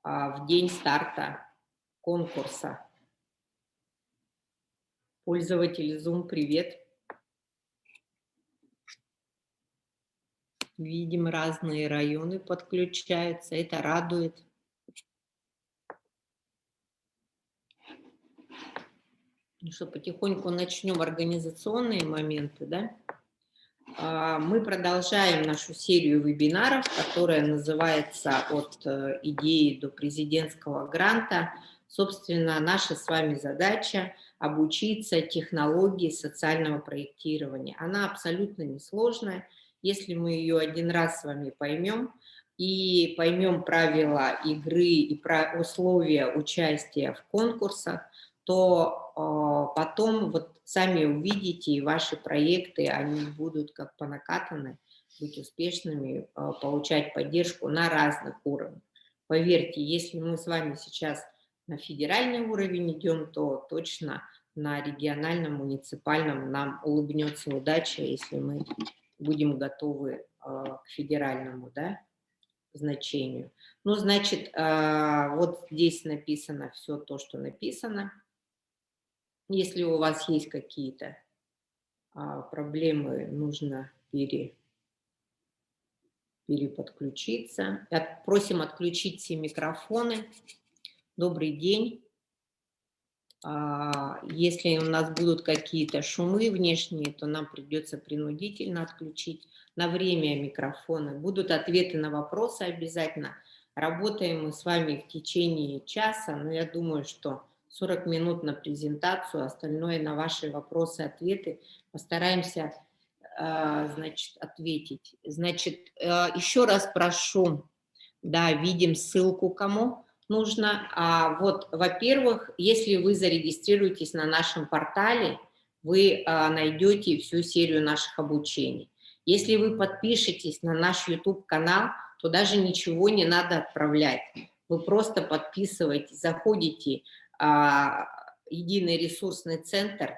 в день старта конкурса. Пользователь Zoom, привет. Видим, разные районы подключаются, это радует. Ну что, потихоньку начнем организационные моменты, да? Мы продолжаем нашу серию вебинаров, которая называется «От идеи до президентского гранта». Собственно, наша с вами задача – обучиться технологии социального проектирования. Она абсолютно несложная. Если мы ее один раз с вами поймем и поймем правила игры и условия участия в конкурсах, то потом вот сами увидите, и ваши проекты, они будут как по накатанной, быть успешными, получать поддержку на разных уровнях. Поверьте, если мы с вами сейчас на федеральный уровень идем, то точно на региональном, муниципальном нам улыбнется удача, если мы будем готовы к федеральному, да, значению. Ну, значит, вот здесь написано все то, что написано. Если у вас есть какие-то проблемы, нужно переподключиться. Просим отключить все микрофоны. Добрый день. Если у нас будут какие-то шумы внешние, то нам придется принудительно отключить на время микрофоны. Будут ответы на вопросы обязательно. Работаем мы с вами в течение часа, но я думаю, что 40 минут на презентацию, остальное на ваши вопросы, ответы постараемся, значит, ответить. Значит, еще раз прошу, да, видим ссылку кому нужно. Вот, во-первых, если вы зарегистрируетесь на нашем портале, вы найдете всю серию наших обучений. Если вы подпишетесь на наш YouTube-канал, то даже ничего не надо отправлять. Вы просто подписываетесь, заходите в единый ресурсный центр,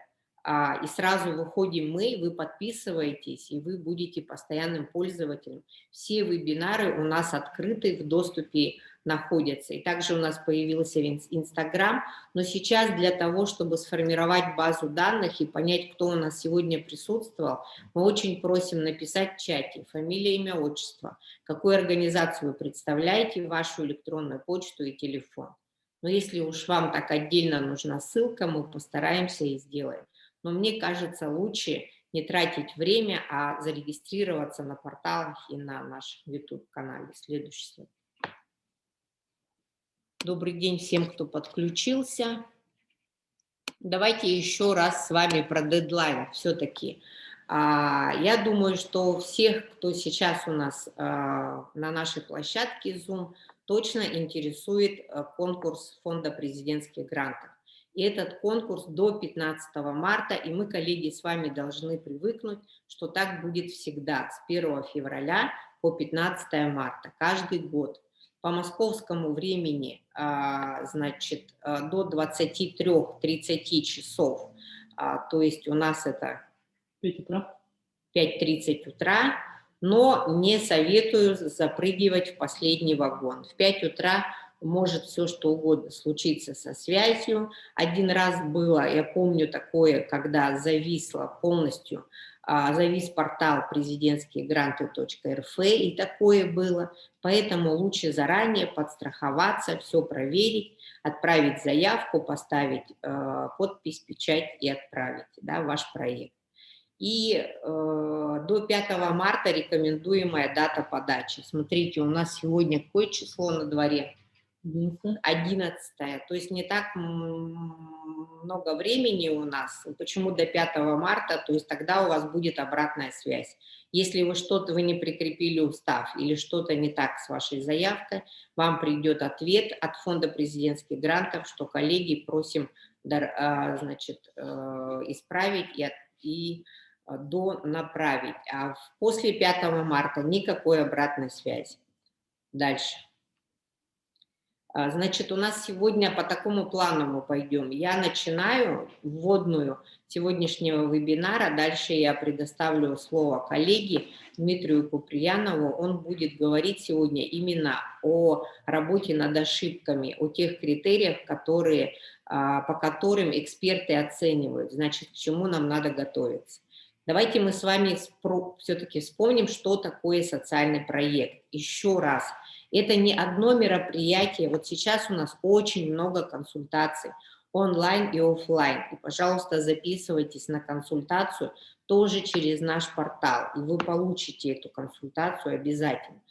и сразу выходим мы, вы подписываетесь, и вы будете постоянным пользователем. Все вебинары у нас открыты, в доступе находятся. И также у нас появился Инстаграм, но сейчас для того, чтобы сформировать базу данных и понять, кто у нас сегодня присутствовал, мы очень просим написать в чате фамилия, имя, отчество, какую организацию вы представляете, вашу электронную почту и телефон. Но если уж вам так отдельно нужна ссылка, мы постараемся и сделаем. Но мне кажется, лучше не тратить время, а зарегистрироваться на порталах и на нашем YouTube-канале. Следующий слайд. Добрый день всем, кто подключился. Давайте еще раз с вами про дедлайн все-таки. Я думаю, что всех, кто сейчас у нас на нашей площадке Zoom, точно интересует конкурс Фонда президентских грантов. И этот конкурс до 15 марта, и мы, коллеги, с вами должны привыкнуть, что так будет всегда, с 1 февраля по 15 марта, каждый год. По московскому времени, значит, до 23-30 часов, то есть у нас это 5:30 утра, но не советую запрыгивать в последний вагон. В 5 утра может все что угодно случиться со связью. Один раз было, я помню такое, когда зависла полностью, завис портал президентскиегранты.рф, и такое было. Поэтому лучше заранее подстраховаться, все проверить, отправить заявку, поставить подпись, печать и отправить, да, ваш проект. И до 5 марта рекомендуемая дата подачи. Смотрите, у нас сегодня какое число на дворе? 11. То есть не так много времени у нас. Почему до 5 марта? То есть тогда у вас будет обратная связь. Если вы что-то, вы не прикрепили устав или что-то не так с вашей заявкой, вам придет ответ от Фонда президентских грантов, что коллеги просим, значит, исправить и направить. А после 5 марта никакой обратной связи. Дальше. Значит, у нас сегодня по такому плану мы пойдем. Я начинаю вводную сегодняшнего вебинара. Дальше я предоставлю слово коллеге Дмитрию Куприянову. Он будет говорить сегодня именно о работе над ошибками, о тех критериях, которые, по которым эксперты оценивают, значит, к чему нам надо готовиться. Давайте мы с вами все-таки вспомним, что такое социальный проект. Еще раз. Это не одно мероприятие. Вот сейчас у нас очень много консультаций онлайн и офлайн. И, пожалуйста, записывайтесь на консультацию тоже через наш портал, и вы получите эту консультацию обязательно.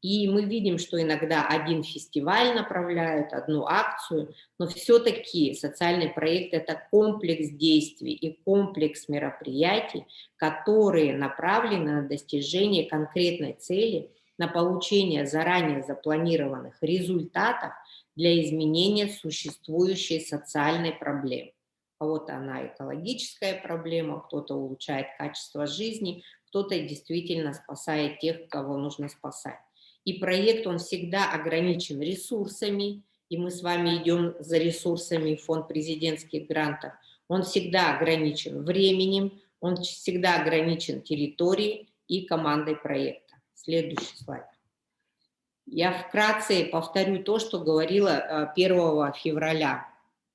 И мы видим, что иногда один фестиваль направляют, одну акцию, но все-таки социальный проект – это комплекс действий и комплекс мероприятий, которые направлены на достижение конкретной цели, на получение заранее запланированных результатов для изменения существующей социальной проблемы. У кого-то она экологическая проблема, кто-то улучшает качество жизни, кто-то действительно спасает тех, кого нужно спасать. И проект, он всегда ограничен ресурсами, и мы с вами идем за ресурсами в фонд президентских грантов. Он всегда ограничен временем, он всегда ограничен территорией и командой проекта. Следующий слайд. Я вкратце повторю то, что говорила 1 февраля.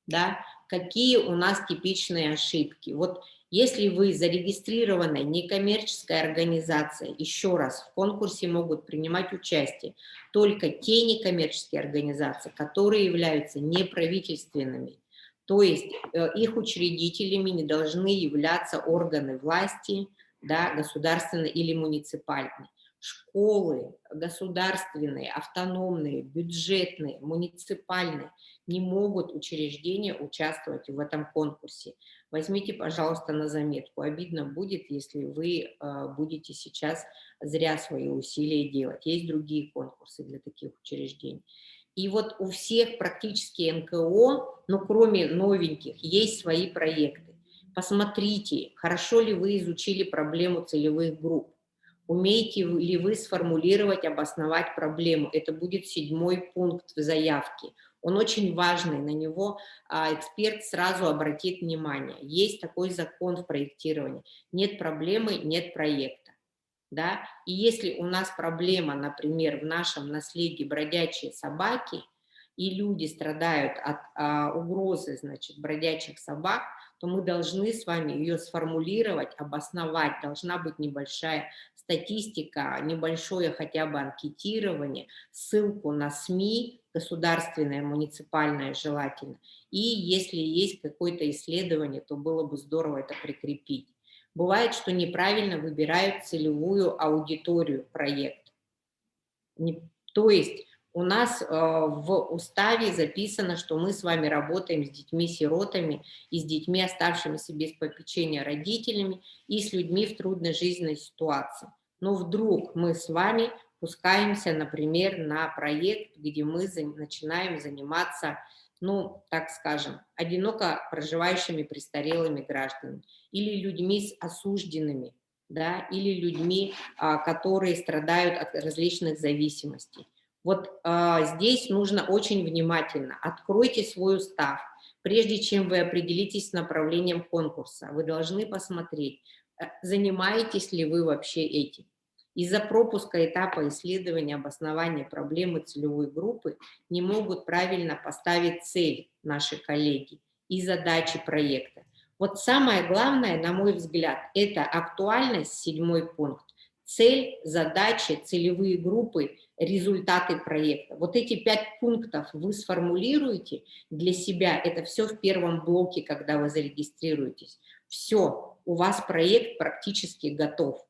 Да? Какие у нас типичные ошибки? Вот если вы зарегистрированная некоммерческая организация, еще раз, в конкурсе могут принимать участие только те некоммерческие организации, которые являются неправительственными. То есть их учредителями не должны являться органы власти, да, государственные или муниципальные. Школы государственные, автономные, бюджетные, муниципальные не могут учреждения участвовать в этом конкурсе. Возьмите, пожалуйста, на заметку. Обидно будет, если вы будете сейчас зря свои усилия делать. Есть другие конкурсы для таких учреждений. И вот у всех практически НКО, ну кроме новеньких, есть свои проекты. Посмотрите, хорошо ли вы изучили проблему целевых групп. Умеете ли вы сформулировать, обосновать проблему? Это будет 7-й пункт в заявке. Он очень важный, на него эксперт сразу обратит внимание. Есть такой закон в проектировании. Нет проблемы, нет проекта. Да? И если у нас проблема, например, в нашем наследии бродячие собаки, и люди страдают от угрозы, значит, бродячих собак, то мы должны с вами ее сформулировать, обосновать. Должна быть небольшая статистика, небольшое хотя бы анкетирование, ссылку на СМИ, государственное, муниципальное желательно. И если есть какое-то исследование, то было бы здорово это прикрепить. Бывает, что неправильно выбирают целевую аудиторию проекта. То есть у нас в уставе записано, что мы с вами работаем с детьми-сиротами и с детьми, оставшимися без попечения родителями, и с людьми в трудной жизненной ситуации. Но вдруг мы с вами пускаемся, например, на проект, где мы начинаем заниматься, ну, так скажем, одиноко проживающими престарелыми гражданами или людьми осужденными, да, или людьми, которые страдают от различных зависимостей. Вот здесь нужно очень внимательно. Откройте свой устав. Прежде чем вы определитесь с направлением конкурса, вы должны посмотреть, занимаетесь ли вы вообще этим. Из-за пропуска этапа исследования обоснования проблемы целевой группы не могут правильно поставить цель наши коллеги и задачи проекта. Вот самое главное, на мой взгляд, это актуальность, 7-й пункт, цель, задачи, целевые группы, результаты проекта. Вот эти 5 пунктов вы сформулируете для себя, это все в первом блоке, когда вы зарегистрируетесь. Все, у вас проект практически готов.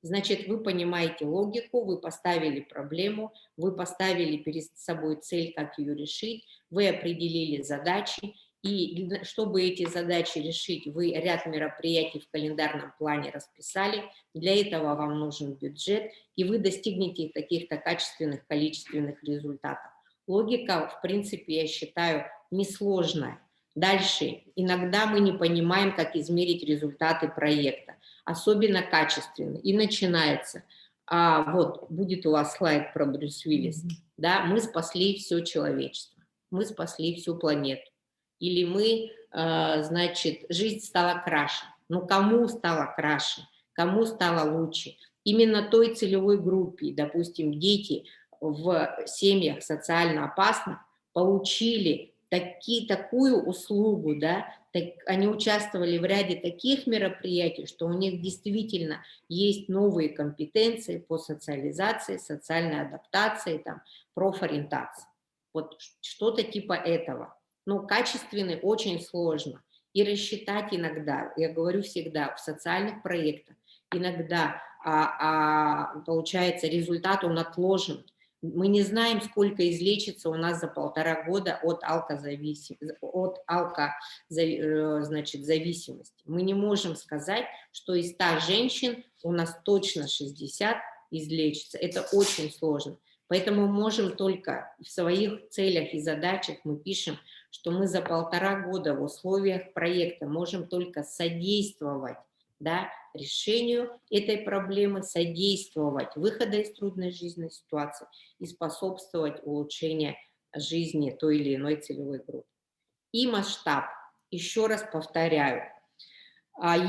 Значит, вы понимаете логику, вы поставили проблему, вы поставили перед собой цель, как ее решить, вы определили задачи, и чтобы эти задачи решить, вы ряд мероприятий в календарном плане расписали, для этого вам нужен бюджет, и вы достигнете каких-то качественных, количественных результатов. Логика, в принципе, я считаю, несложная. Дальше, иногда мы не понимаем, как измерить результаты проекта, особенно качественно. И начинается, вот будет у вас слайд про Брюс Уиллис, да, мы спасли все человечество. мы спасли всю планету. Или мы, значит, жизнь стала краше. Но кому стало краше? Кому стало лучше? Именно той целевой группе, допустим, дети в семьях социально опасных получили такую услугу, да, они участвовали в ряде таких мероприятий, что у них действительно есть новые компетенции по социализации, социальной адаптации, там, профориентации. Вот что-то типа этого. Но качественный очень сложно. И рассчитать иногда, я говорю всегда, в социальных проектах иногда получается результат, он отложен. Мы не знаем, сколько излечится у нас за 1,5 года значит, зависимости. Мы не можем сказать, что из 100 женщин у нас точно 60 излечится. Это очень сложно. Поэтому мы можем только в своих целях и задачах мы пишем, что мы за 1,5 года в условиях проекта можем только содействовать, да, решению этой проблемы, содействовать выходу из трудной жизненной ситуации и способствовать улучшению жизни той или иной целевой группы. И масштаб. Еще раз повторяю,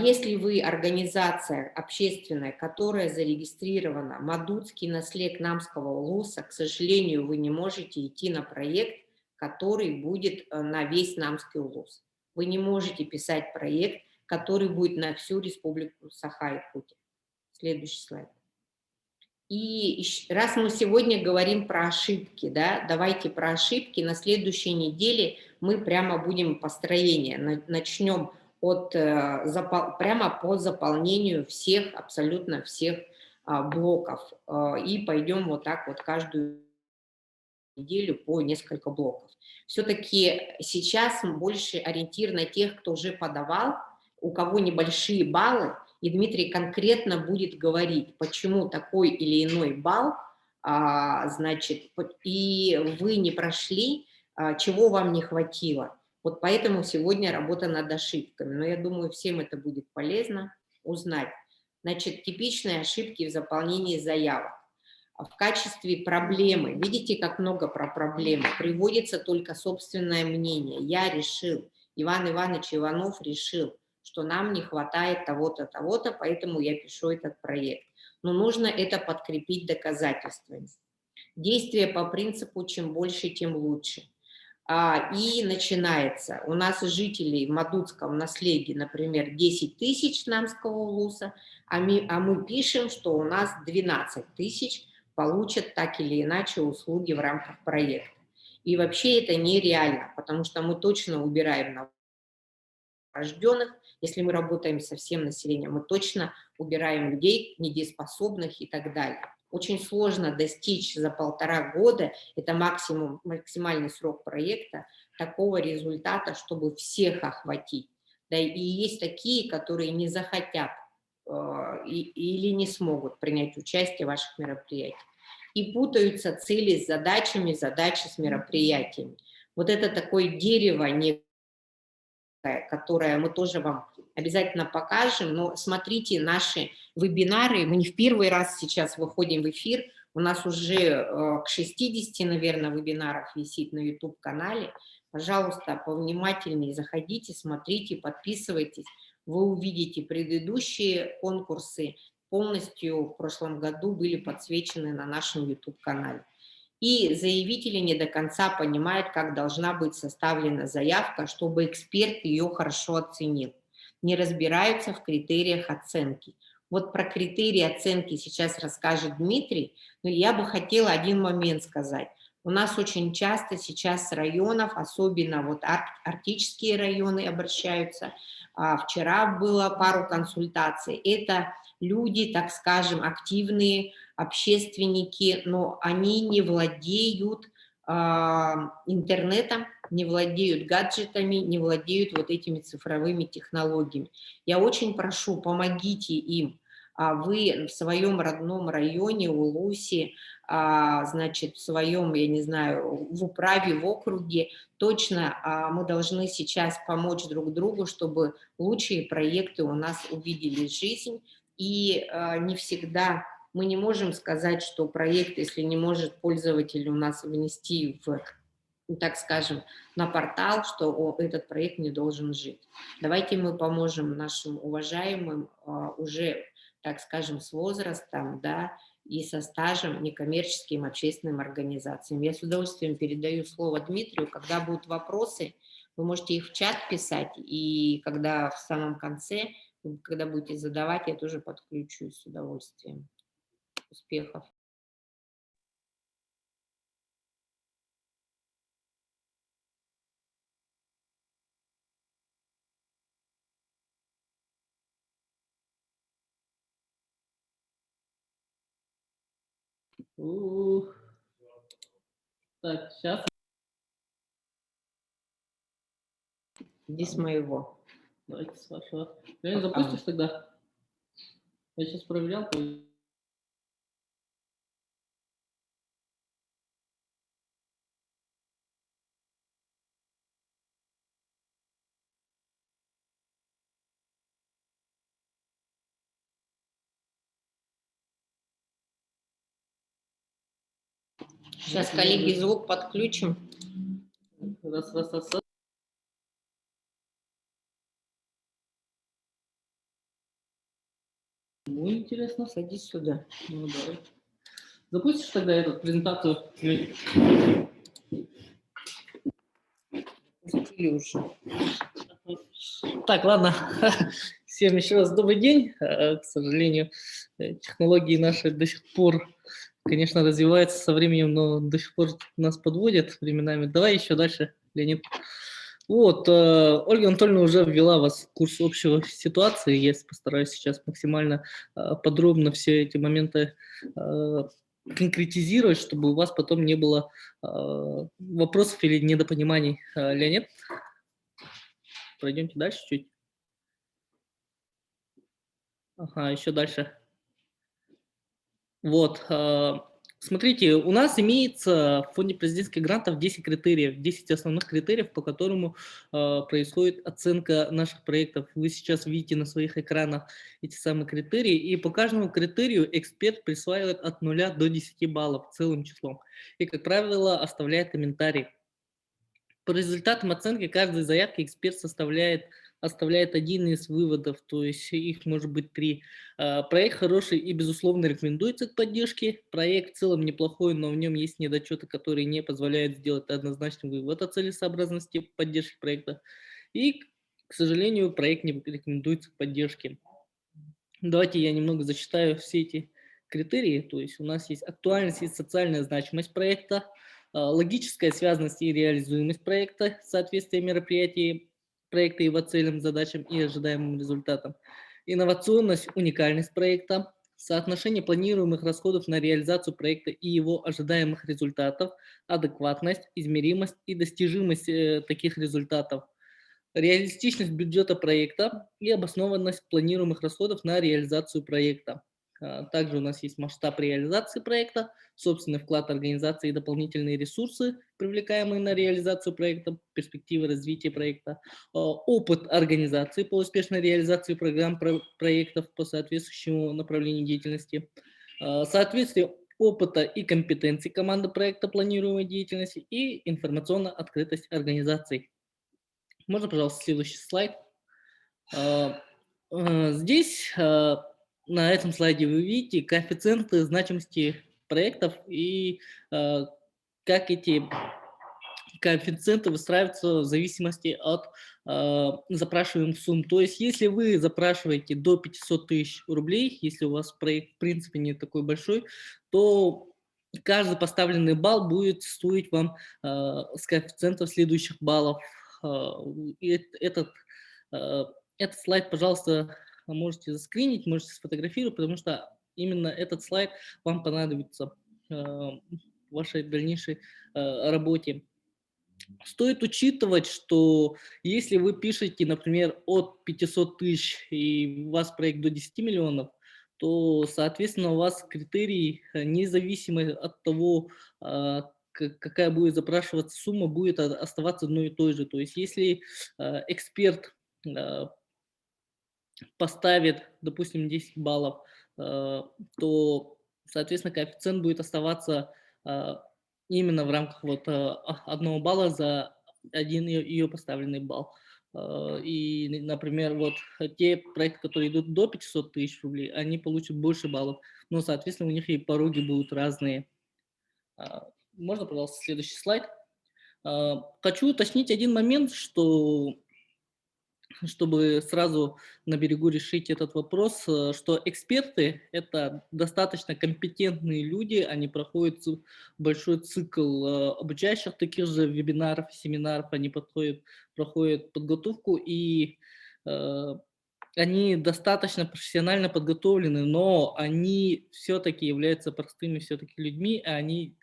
если вы организация общественная, которая зарегистрирована Мадуцкий наслед Намского улуса, к сожалению, вы не можете идти на проект, который будет на весь Намский улус. Вы не можете писать проект, который будет на всю республику Саха-Якутия. Следующий слайд. И раз мы сегодня говорим про ошибки, да, давайте про ошибки. На следующей неделе мы прямо будем построение. Начнем прямо по заполнению всех, абсолютно всех блоков. И пойдем вот так вот каждую неделю по несколько блоков. Все-таки сейчас больше ориентир на тех, кто уже подавал, у кого небольшие баллы, и Дмитрий конкретно будет говорить, почему такой или иной балл, значит, и вы не прошли, чего вам не хватило. Вот поэтому сегодня работа над ошибками. Но я думаю, всем это будет полезно узнать. Значит, типичные ошибки в заполнении заявок. В качестве проблемы, видите, как много про проблемы, приводится только собственное мнение. Я решил, Иван Иванович Иванов решил, что нам не хватает того-то, того-то, поэтому я пишу этот проект. Но нужно это подкрепить доказательствами. Действие по принципу «чем больше, тем лучше». И начинается. У нас жителей в Мадуцком наследии, например, 10 тысяч Намского улуса, а мы пишем, что у нас 12 тысяч получат так или иначе услуги в рамках проекта. И вообще это нереально, потому что мы точно убираем новорожденных, если мы работаем со всем населением, мы точно убираем людей недееспособных и так далее. Очень сложно достичь за 1,5 года, это максимальный срок проекта, такого результата, чтобы всех охватить. Да, и есть такие, которые не захотят или не смогут принять участие в ваших мероприятиях. И путаются цели с задачами, задачи с мероприятиями. Вот это такое дерево некое, которое мы тоже вам обязательно покажем, но смотрите наши вебинары, мы не в первый раз сейчас выходим в эфир, у нас уже к 60, наверное, вебинаров висит на YouTube-канале. Пожалуйста, повнимательнее заходите, смотрите, подписывайтесь, вы увидите предыдущие конкурсы, полностью в прошлом году были подсвечены на нашем YouTube-канале. И заявители не до конца понимают, как должна быть составлена заявка, чтобы эксперт ее хорошо оценил. Не разбираются в критериях оценки. Вот про критерии оценки сейчас расскажет Дмитрий, но я бы хотела один момент сказать. У нас очень часто сейчас с районов, особенно вот арктические районы обращаются. Вчера было пару консультаций. Это люди, так скажем, активные, общественники, но они не владеют интернетом, не владеют гаджетами, не владеют вот этими цифровыми технологиями. Я очень прошу, помогите им. Вы в своем родном районе, Улусе, значит, в своем, я не знаю, в управе, в округе, точно мы должны сейчас помочь друг другу, чтобы лучшие проекты у нас увидели жизнь. И не всегда мы не можем сказать, что проект, если не может пользователь у нас внести в так скажем, на портал, что этот проект не должен жить. Давайте мы поможем нашим уважаемым уже, так скажем, с возрастом, да, и со стажем некоммерческим общественным организациям. Я с удовольствием передаю слово Дмитрию. Когда будут вопросы, вы можете их в чат писать, и когда в самом конце, когда будете задавать, я тоже подключусь с удовольствием. Успехов! Ух. Так, сейчас. Иди с моего. Давайте с вашего. Ты запустишь тогда? Я сейчас проверял. Сейчас, коллеги, звук подключим. Раз. Ну, интересно. Садись сюда. Ну, давай. Запустишь тогда эту презентацию? Запустили уже. Так, ладно. Всем еще раз добрый день. К сожалению, технологии наши до сих пор, конечно, развиваются со временем, но до сих пор нас подводят временами. Давай еще дальше, Леонид. Вот, Ольга Анатольевна уже ввела вас в курс общего ситуации. Я постараюсь сейчас максимально подробно все эти моменты конкретизировать, чтобы у вас потом не было вопросов или недопониманий. Леонид, пройдемте дальше чуть. Ага, еще дальше. Вот, смотрите, у нас имеется в фонде президентских грантов 10 критериев, 10 основных критериев, по которому происходит оценка наших проектов. Вы сейчас видите на своих экранах эти самые критерии, и по каждому критерию эксперт присваивает от 0 до 10 баллов целым числом. И, как правило, оставляет комментарий. По результатам оценки каждой заявки эксперт оставляет один из выводов, то есть их может быть 3. Проект хороший и, безусловно, рекомендуется к поддержке. Проект в целом неплохой, но в нем есть недочеты, которые не позволяют сделать однозначный вывод о целесообразности поддержки проекта. И, к сожалению, проект не рекомендуется к поддержке. Давайте я немного зачитаю все эти критерии. То есть у нас есть актуальность и социальная значимость проекта, логическая связанность и реализуемость проекта, соответствие мероприятий проекта его целям, задачам и ожидаемым результатам, инновационность, уникальность проекта, соотношение планируемых расходов на реализацию проекта и его ожидаемых результатов, адекватность, измеримость и достижимость таких результатов, реалистичность бюджета проекта и обоснованность планируемых расходов на реализацию проекта. Также у нас есть масштаб реализации проекта, собственный вклад организации и дополнительные ресурсы, привлекаемые на реализацию проекта, перспективы развития проекта, опыт организации по успешной реализации программ проектов по соответствующему направлению деятельности, соответствие опыта и компетенций команды проекта планируемой деятельности и информационная открытость организаций. Можно, пожалуйста, следующий слайд? Здесь на этом слайде вы видите коэффициенты значимости проектов и как эти коэффициенты выстраиваются в зависимости от запрашиваемых сумм. То есть, если вы запрашиваете до 500 тысяч рублей, если у вас проект в принципе не такой большой, то каждый поставленный балл будет стоить вам с коэффициентов следующих баллов. И этот слайд, пожалуйста, можете заскринить, можете сфотографировать, потому что именно этот слайд вам понадобится в вашей дальнейшей работе. Стоит учитывать, что если вы пишете, например, от 500 тысяч и у вас проект до 10 миллионов, то, соответственно, у вас критерий, независимо от того, какая будет запрашиваться сумма, будет оставаться одной и той же. То есть если эксперт поставит, допустим, 10 баллов, то, соответственно, коэффициент будет оставаться именно в рамках вот 1 балла за один ее поставленный балл. И, например, вот те проекты, которые идут до 500 тысяч рублей, они получат больше баллов, но, соответственно, у них и пороги будут разные. Можно, пожалуйста, следующий слайд? Хочу уточнить один момент, что чтобы сразу на берегу решить этот вопрос, что эксперты– это достаточно компетентные люди, они проходят большой цикл обучающих таких же вебинаров, семинаров, они проходят подготовку, и э, они достаточно профессионально подготовлены, но они все-таки являются простыми все-таки людьми, и они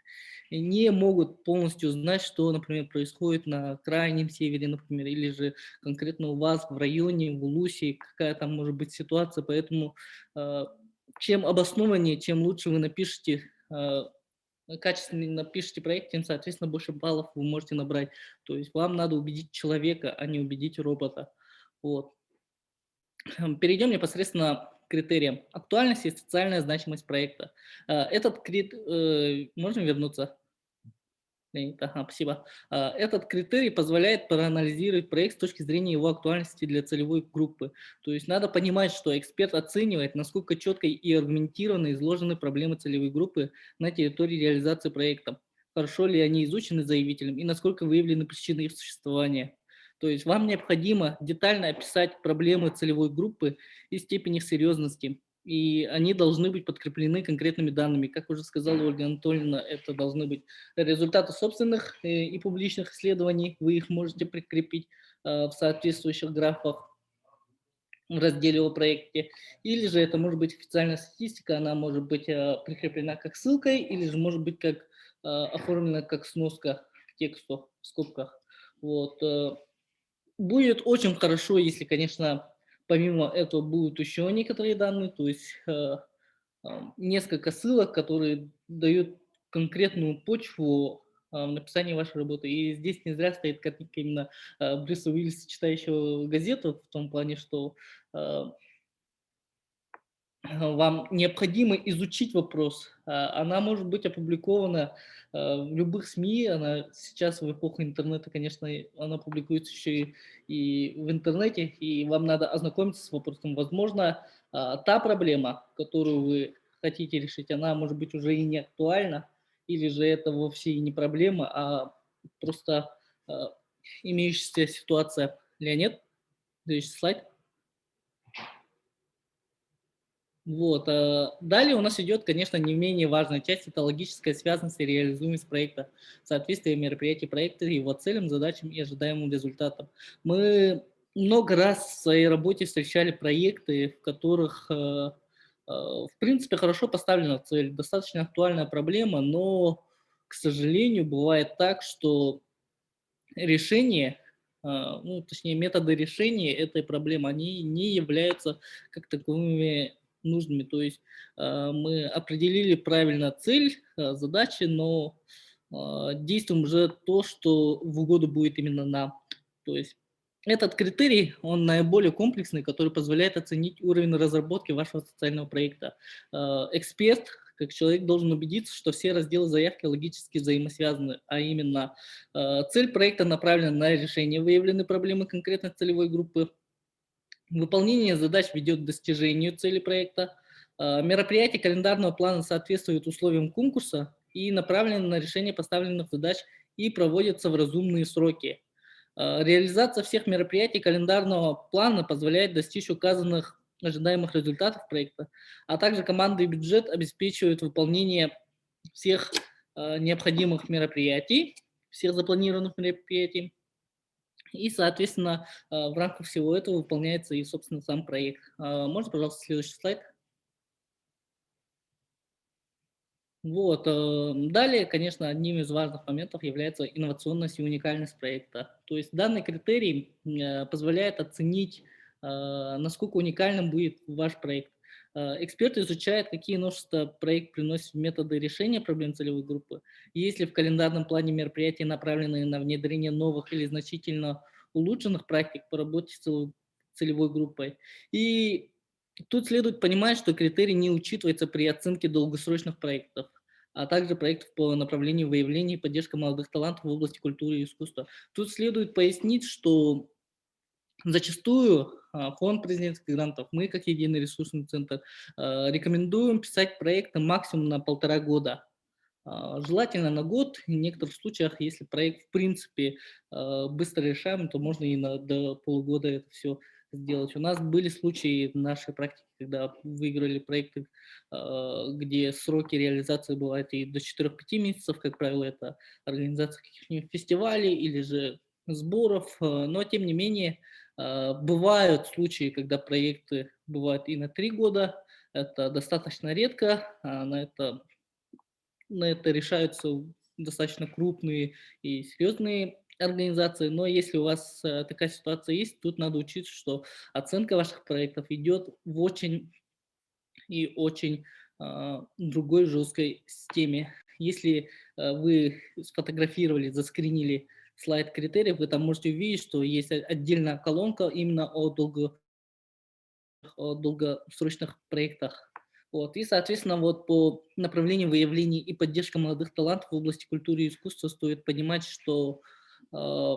не могут полностью знать, что, например, происходит на крайнем севере, например, или же конкретно у вас в районе, в Улусе, какая там может быть ситуация. Поэтому э, чем обоснованнее, чем лучше вы напишете, качественно напишите проект, тем, соответственно, больше баллов вы можете набрать. То есть вам надо убедить человека, а не убедить робота. Вот. Перейдем непосредственно к критериям. Актуальность и социальная значимость проекта. Можно вернуться? Ага, спасибо. Этот критерий позволяет проанализировать проект с точки зрения его актуальности для целевой группы. То есть надо понимать, что эксперт оценивает, насколько четко и аргументированно изложены проблемы целевой группы на территории реализации проекта. Хорошо ли они изучены заявителем и насколько выявлены причины их существования. То есть вам необходимо детально описать проблемы целевой группы и степень их серьезности, и они должны быть подкреплены конкретными данными. Как уже сказала Ольга Анатольевна, это должны быть результаты собственных и публичных исследований, вы их можете прикрепить в соответствующих графах в разделе о проекте, или же это может быть официальная статистика, она может быть прикреплена как ссылкой, или же может быть как оформлена как сноска к тексту в скобках. Вот. Будет очень хорошо, если, конечно, помимо этого будут еще некоторые данные, то есть несколько ссылок, которые дают конкретную почву написания вашей работы. И здесь не зря стоит картинка именно Брюса Уиллиса, читающего газету, в том плане, что э, вам необходимо изучить вопрос. Она может быть опубликована в любых СМИ. Она сейчас в эпоху интернета, конечно, она публикуется еще и в интернете, и вам надо ознакомиться с вопросом. Возможно, та проблема, которую вы хотите решить, она может быть уже и не актуальна, или же это вовсе и не проблема, а просто имеющаяся ситуация. Леонид, следующий слайд. Вот. Далее у нас идет, конечно, не менее важная часть– это логическая связанность и реализуемость проекта, соответствие мероприятий проекта его целям, задачам и ожидаемым результатам. Мы много раз в своей работе встречали проекты, в которых, в принципе, хорошо поставлена цель, достаточно актуальная проблема, но, к сожалению, бывает так, что решение, ну, точнее, методы решения этой проблемы, они не являются как таковыми нужными. То есть мы определили правильно цель, задачи, но действуем уже то, что в угоду будет именно нам. То есть этот критерий, он наиболее комплексный, который позволяет оценить уровень разработки вашего социального проекта. Эксперт, как человек, должен убедиться, что все разделы заявки логически взаимосвязаны, а именно цель проекта направлена на решение выявленной проблемы конкретной целевой группы, выполнение задач ведет к достижению цели проекта, мероприятие календарного плана соответствует условиям конкурса и направлено на решение поставленных задач и проводится в разумные сроки. Реализация всех мероприятий календарного плана позволяет достичь указанных ожидаемых результатов проекта, а также команда и бюджет обеспечивают выполнение всех необходимых мероприятий, всех запланированных мероприятий. И, соответственно, в рамках всего этого выполняется и, собственно, сам проект. Можно, пожалуйста, следующий слайд? Вот. Далее, конечно, одним из важных моментов является инновационность и уникальность проекта. То есть данный критерий позволяет оценить, насколько уникальным будет ваш проект. Эксперт изучает, какие новшества проект приносит в методы решения проблем целевой группы. Если в календарном плане мероприятия направлены на внедрение новых или значительно улучшенных практик по работе с целевой группой. И тут следует понимать, что критерий не учитывается при оценке долгосрочных проектов. а также проектов по направлению выявления и поддержка молодых талантов в области культуры и искусства. Тут следует пояснить, что зачастую фонд президентских грантов, мы как единый ресурсный центр, рекомендуем писать проекты максимум на 1,5 года. Желательно на год. В некоторых случаях, если проект в принципе быстро решаем, то можно и до полугода это все сделать. У нас были случаи в нашей практике, когда выиграли проекты, где сроки реализации бывают и до 4-5 месяцев, как правило, это организация каких-нибудь фестивалей или же сборов, но тем не менее бывают случаи, когда проекты бывают и на 3 года, это достаточно редко, на это решаются достаточно крупные и серьезные организации, но если у вас такая ситуация есть, тут надо учиться, что оценка ваших проектов идет в очень и очень другой жесткой системе. Если вы сфотографировали, заскринили слайд критериев, вы там можете увидеть, что есть отдельная колонка именно о долгосрочных проектах. Вот. И, соответственно, вот по направлению выявления и поддержки молодых талантов в области культуры и искусства стоит понимать, что э,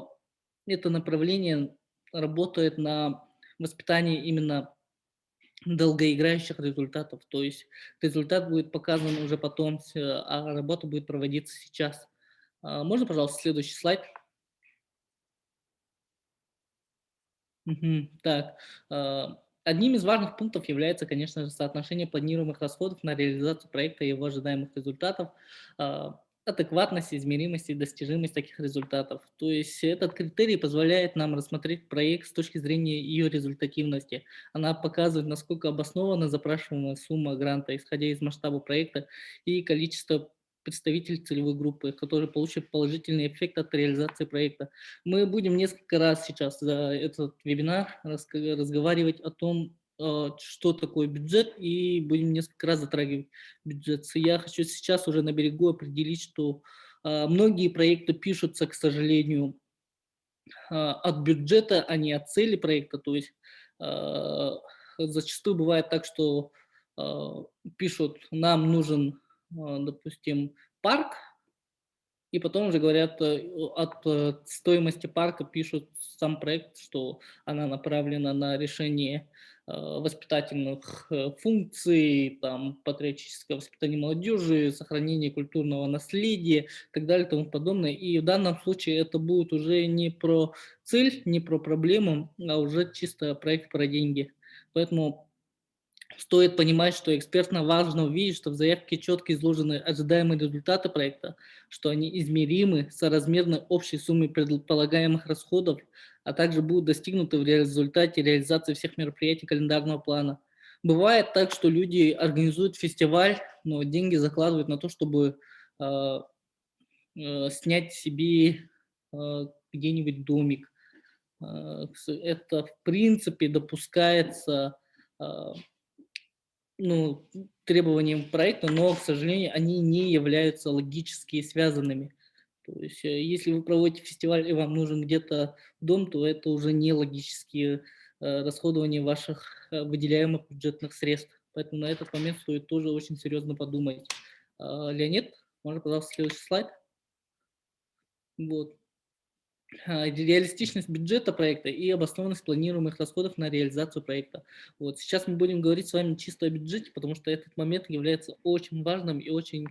это направление работает на воспитании именно долгоиграющих результатов. То есть результат будет показан уже потом, а работа будет проводиться сейчас. Можно, пожалуйста, следующий слайд? Мгм. Так, одним из важных пунктов является, конечно же, соотношение планируемых расходов на реализацию проекта и его ожидаемых результатов, адекватность, измеримость и достижимость таких результатов. То есть этот критерий позволяет нам рассмотреть проект с точки зрения ее результативности. Она показывает, насколько обоснована запрашиваемая сумма гранта, исходя из масштаба проекта и количества представителей целевой группы, которые получат положительный эффект от реализации проекта. Мы будем несколько раз сейчас за этот вебинар разговаривать о том, что такое бюджет, и будем несколько раз затрагивать бюджет. Я хочу сейчас уже на берегу определить, что многие проекты пишутся, к сожалению, от бюджета, а не от цели проекта. То есть зачастую бывает так, что пишут, нам нужен, допустим, парк, и потом уже говорят, от стоимости парка пишут сам проект, что она направлена на решение воспитательных функций, там, патриотическое воспитание молодежи, сохранение культурного наследия и так далее и тому подобное. И в данном случае это будет уже не про цель, не про проблему, а уже чисто проект про деньги. Поэтому стоит понимать, что экспертно важно увидеть, что в заявке четко изложены ожидаемые результаты проекта, что они измеримы, соразмерны общей сумме предполагаемых расходов, а также будут достигнуты в результате реализации всех мероприятий календарного плана. Бывает так, что люди организуют фестиваль, но деньги закладывают на то, чтобы э, снять себе где-нибудь домик. Это в принципе допускается э, ну, требованиям проекта, но, к сожалению, они не являются логически связанными. То есть, если вы проводите фестиваль и вам нужен где-то дом, то это уже не логические расходования ваших выделяемых бюджетных средств. Поэтому на этот момент стоит тоже очень серьезно подумать. Леонид, можно, пожалуйста, следующий слайд? Вот. Реалистичность бюджета проекта и обоснованность планируемых расходов на реализацию проекта. Вот сейчас мы будем говорить с вами чисто о бюджете, потому что этот момент является очень важным и очень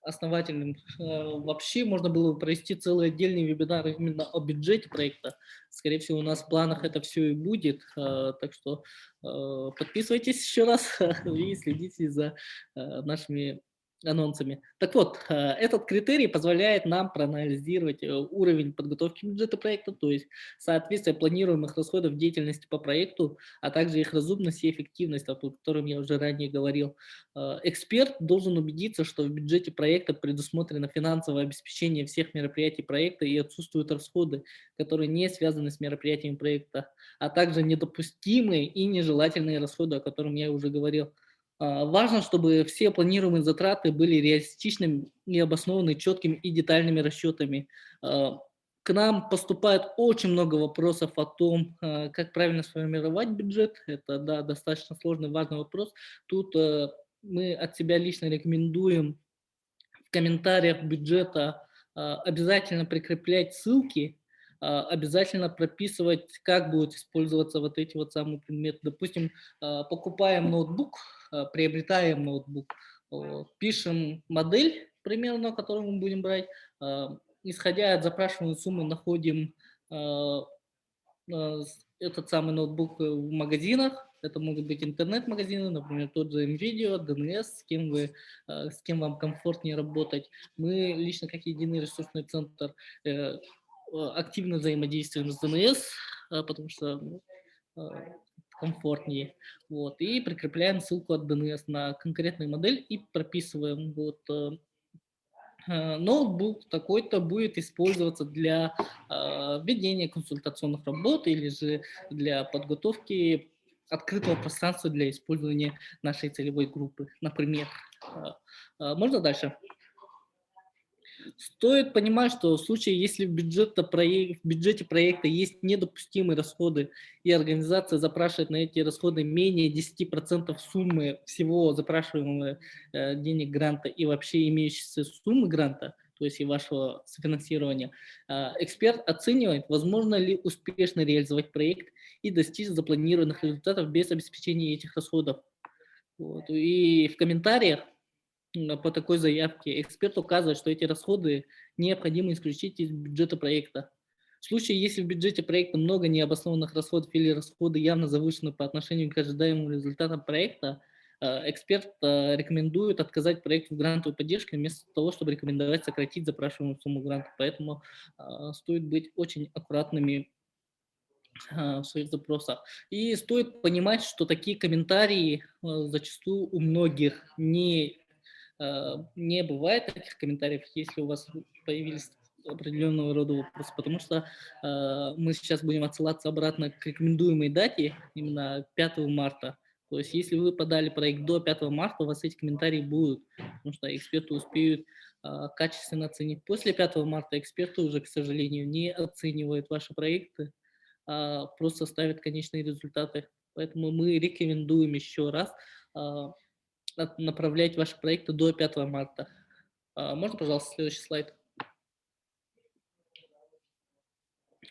основательным. Вообще можно было бы провести целый отдельный вебинар именно о бюджете проекта. Скорее всего, у нас в планах это все и будет. Так что подписывайтесь еще раз и следите за нашими анонсами. Так вот, этот критерий позволяет нам проанализировать уровень подготовки бюджета проекта, то есть соответствие планируемых расходов деятельности по проекту, а также их разумность и эффективность, о котором я уже ранее говорил. Эксперт должен убедиться, что в бюджете проекта предусмотрено финансовое обеспечение всех мероприятий проекта и отсутствуют расходы, которые не связаны с мероприятиями проекта, а также недопустимые и нежелательные расходы, о которых я уже говорил. Важно, чтобы все планируемые затраты были реалистичными и обоснованы четкими и детальными расчетами. К нам поступает очень много вопросов о том, как правильно сформировать бюджет. Это, да, достаточно сложный, важный вопрос. Тут мы от себя лично рекомендуем комментариях бюджета обязательно прикреплять ссылки, обязательно прописывать, как будут использоваться вот эти вот самые предметы. Допустим, покупаем ноутбук, приобретаем ноутбук, вот, пишем модель примерно, которую мы будем брать, исходя от запрашиваемой суммы находим этот самый ноутбук в магазинах. Это могут быть интернет-магазины, например, тот же NVIDIA, DNS, с кем вам комфортнее работать. Мы лично как единый ресурсный центр активно взаимодействуем с DNS, потому что комфортнее. Вот, и прикрепляем ссылку от DNS на конкретную модель и прописываем вот, ноутбук такой-то будет использоваться для ведения консультационных работ или же для подготовки открытого пространства для использования нашей целевой группы, например. Можно дальше? Стоит понимать, что в случае, если в бюджете проекта есть недопустимые расходы, и организация запрашивает на эти расходы менее 10% суммы всего запрашиваемого денег гранта и вообще имеющейся суммы гранта, то есть и вашего софинансирования, эксперт оценивает, возможно ли успешно реализовать проект и достичь запланированных результатов без обеспечения этих расходов. Вот. И в комментариях по такой заявке эксперт указывает, что эти расходы необходимо исключить из бюджета проекта. В случае, если в бюджете проекта много необоснованных расходов или расходы явно завышены по отношению к ожидаемым результатам проекта, эксперт рекомендует отказать проекту в грантовой поддержке вместо того, чтобы рекомендовать сократить запрашиваемую сумму гранта. Поэтому стоит быть очень аккуратными в своих запросах. И стоит понимать, что такие комментарии зачастую у многих не бывает таких комментариев, если у вас появились определенного рода вопросы, потому что мы сейчас будем отсылаться обратно к рекомендуемой дате, именно 5 марта. То есть если вы подали проект до 5 марта, у вас эти комментарии будут, потому что эксперты успеют качественно оценить. После 5 марта эксперты уже, к сожалению, не оценивают ваши проекты, просто ставят конечные результаты. Поэтому мы рекомендуем еще раз направлять ваши проекты до 5 марта. Можно, пожалуйста, следующий слайд?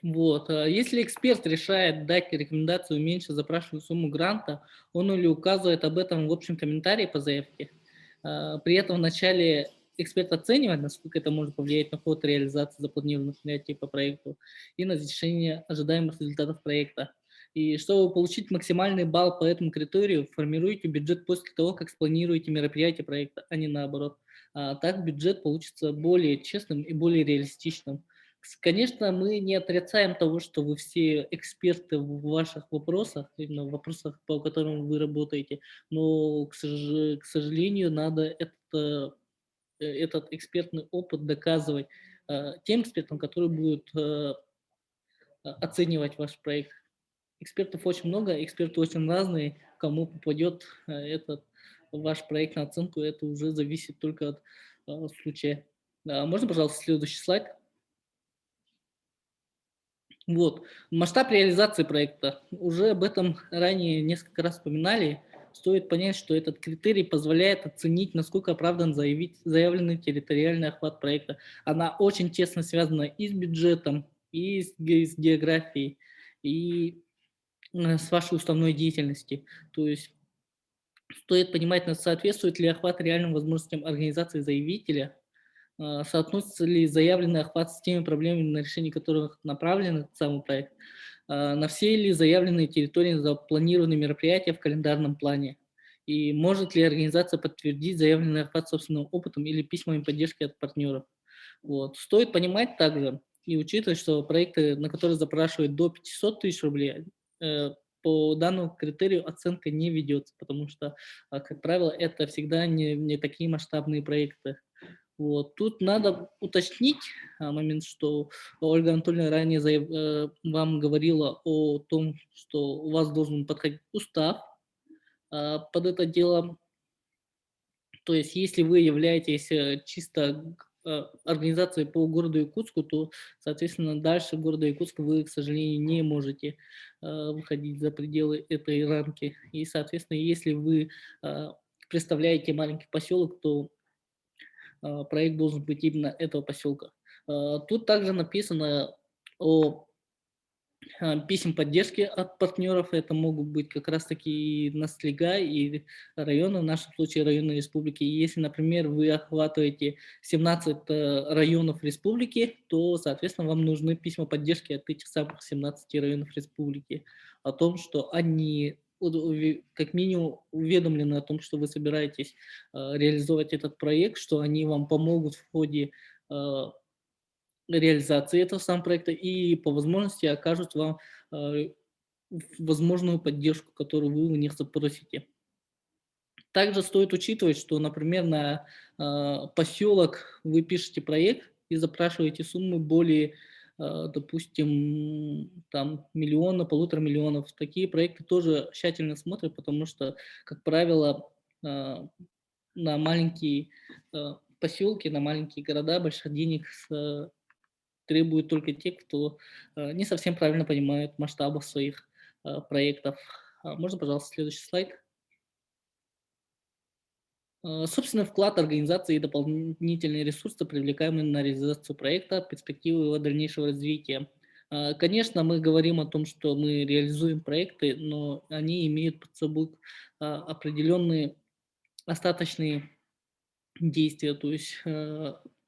Вот. Если эксперт решает дать рекомендацию уменьшить запрашиваемую сумму гранта, он или указывает об этом в общем комментарии по заявке. При этом вначале эксперт оценивает, насколько это может повлиять на ход реализации запланированных мероприятий по проекту и на достижение ожидаемых результатов проекта. И чтобы получить максимальный балл по этому критерию, формируйте бюджет после того, как спланируете мероприятие проекта, а не наоборот. Так бюджет получится более честным и более реалистичным. Конечно, мы не отрицаем того, что вы все эксперты в ваших вопросах, именно в вопросах, по которым вы работаете, но, к сожалению, надо этот экспертный опыт доказывать тем экспертам, которые будут оценивать ваш проект. Экспертов очень много, эксперты очень разные, кому попадет этот ваш проект на оценку, это уже зависит только от случая. Можно, пожалуйста, следующий слайд? Вот. Масштаб реализации проекта. Уже об этом ранее несколько раз вспоминали. Стоит понять, что этот критерий позволяет оценить, насколько оправдан заявленный территориальный охват проекта. Она очень тесно связана и с бюджетом, и с географией, и с вашей уставной деятельностью. То есть стоит понимать, соответствует ли охват реальным возможностям организации заявителя, соотносится ли заявленный охват с теми проблемами, на решение которых направлен этот самый проект, на все ли заявленные территории запланированы мероприятия в календарном плане, и может ли организация подтвердить заявленный охват собственным опытом или письмами поддержки от партнеров. Вот. Стоит понимать также и учитывать, что проекты, на которые запрашивают до 500 тысяч рублей, по данному критерию оценка не ведется, потому что, как правило, это всегда не такие масштабные проекты. Вот. Тут надо уточнить момент, что Ольга Анатольевна ранее вам говорила о том, что у вас должен подходить устав под это дело. То есть если вы являетесь чисто организацией по городу Якутску, то, соответственно, дальше города Якутска вы, к сожалению, не можете выходить за пределы этой рамки. И, соответственно, если вы представляете маленький поселок, то проект должен быть именно этого поселка. Тут также написано о писем поддержки от партнеров. Это могут быть как раз-таки Настлига и районы, в нашем случае районы республики. И если, например, вы охватываете 17 районов республики, то, соответственно, вам нужны письма поддержки от этих самых 17 районов республики о том, что они как минимум уведомлены о том, что вы собираетесь реализовать этот проект, что они вам помогут в ходе э, реализации этого самого проекта и по возможности окажут вам э, возможную поддержку, которую вы у них запросите. Также стоит учитывать, что, например, на поселок вы пишете проект и запрашиваете суммы более, допустим, там миллиона, 1,5 миллиона. Такие проекты тоже тщательно смотрят, потому что, как правило, на маленькие поселки, на маленькие города больших денег требуют только те, кто не совсем правильно понимает масштабы своих проектов. Можно, пожалуйста, следующий слайд? Собственный вклад организации и дополнительные ресурсы, привлекаемые на реализацию проекта, перспективы его дальнейшего развития. Конечно, мы говорим о том, что мы реализуем проекты, но они имеют под собой определенные остаточные действия. То есть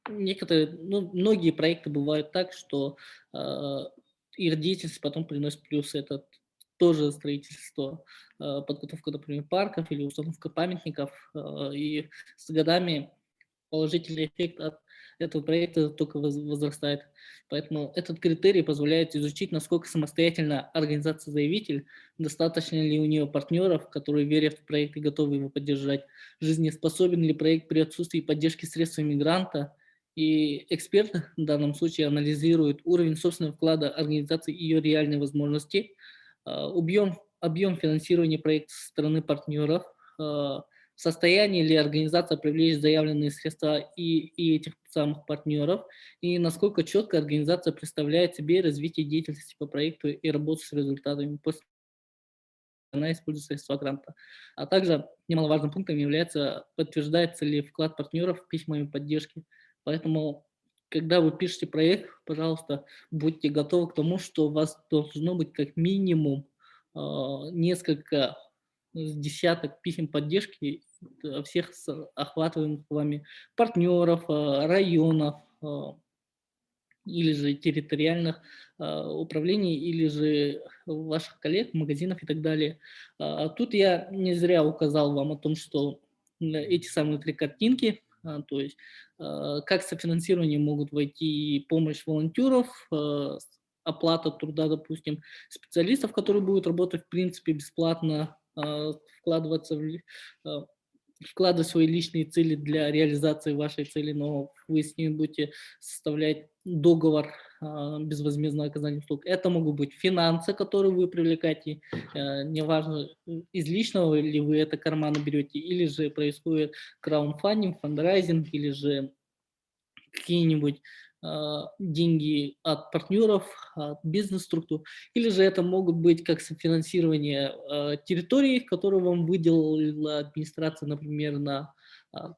некоторые, ну, многие проекты бывают так, что их деятельность потом приносит плюсы. Это тоже строительство, подготовка, например, парков или установка памятников. И с годами положительный эффект от этого проекта только возрастает. Поэтому этот критерий позволяет изучить, насколько самостоятельно организация-заявитель, достаточно ли у нее партнеров, которые верят в проект и готовы его поддержать, жизнеспособен ли проект при отсутствии поддержки средствами гранта, и эксперт в данном случае анализирует уровень собственного вклада организации и ее реальные возможности, объем финансирования проекта со стороны партнеров, в состоянии ли организация привлечь заявленные средства и этих самых партнеров, и насколько четко организация представляет себе развитие деятельности по проекту и работу с результатами после она использует средства гранта. А также немаловажным пунктом является, подтверждается ли вклад партнеров письмами поддержки. Поэтому, когда вы пишете проект, пожалуйста, будьте готовы к тому, что у вас должно быть как минимум несколько десяток писем поддержки всех охватываемых вами партнеров, районов, или же территориальных управлений, или же ваших коллег, магазинов и так далее. Тут я не зря указал вам о том, что эти самые 3 картинки, то есть как софинансирование могут войти помощь волонтеров, оплата труда, допустим, специалистов, которые будут работать в принципе бесплатно, вкладываться вкладывать свои личные цели для реализации вашей цели, но вы с ними будете составлять договор безвозмездного оказания услуг. Это могут быть финансы, которые вы привлекаете, неважно, из личного ли вы это кармана берете, или же происходит краудфандинг, фандрайзинг, или же какие-нибудь деньги от партнеров, от бизнес-структур, или же это могут быть как софинансирование территорий, которые вам выделила администрация, например, а,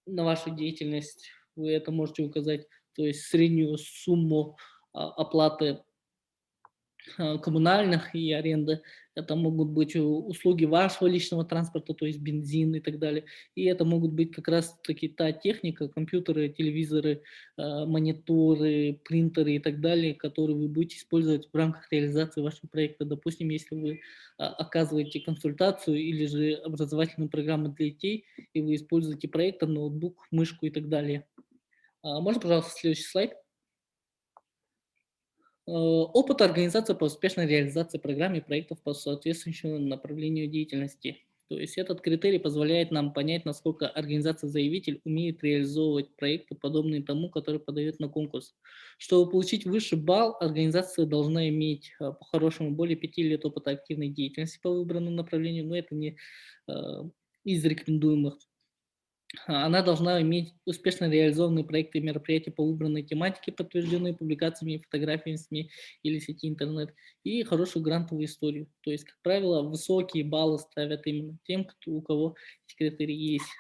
на вашу деятельность. Вы это можете указать, то есть среднюю сумму оплаты коммунальных и аренды. Это могут быть услуги вашего личного транспорта, то есть бензин и так далее. И это могут быть как раз-таки та техника, компьютеры, телевизоры, мониторы, принтеры и так далее, которые вы будете использовать в рамках реализации вашего проекта. Допустим, если вы оказываете консультацию или же образовательную программу для детей, и вы используете проектор, ноутбук, мышку и так далее. Можно, пожалуйста, следующий слайд? Опыт организации по успешной реализации программ и проектов по соответствующему направлению деятельности. То есть этот критерий позволяет нам понять, насколько организация-заявитель умеет реализовывать проекты, подобные тому, который подает на конкурс. Чтобы получить высший балл, организация должна иметь по-хорошему более 5 лет опыта активной деятельности по выбранному направлению, но это не из рекомендуемых. Она должна иметь успешно реализованные проекты и мероприятия по выбранной тематике, подтвержденные публикациями и фотографиями в СМИ или сети интернет, и хорошую грантовую историю. То есть, как правило, высокие баллы ставят именно тем, у кого эти критерии есть.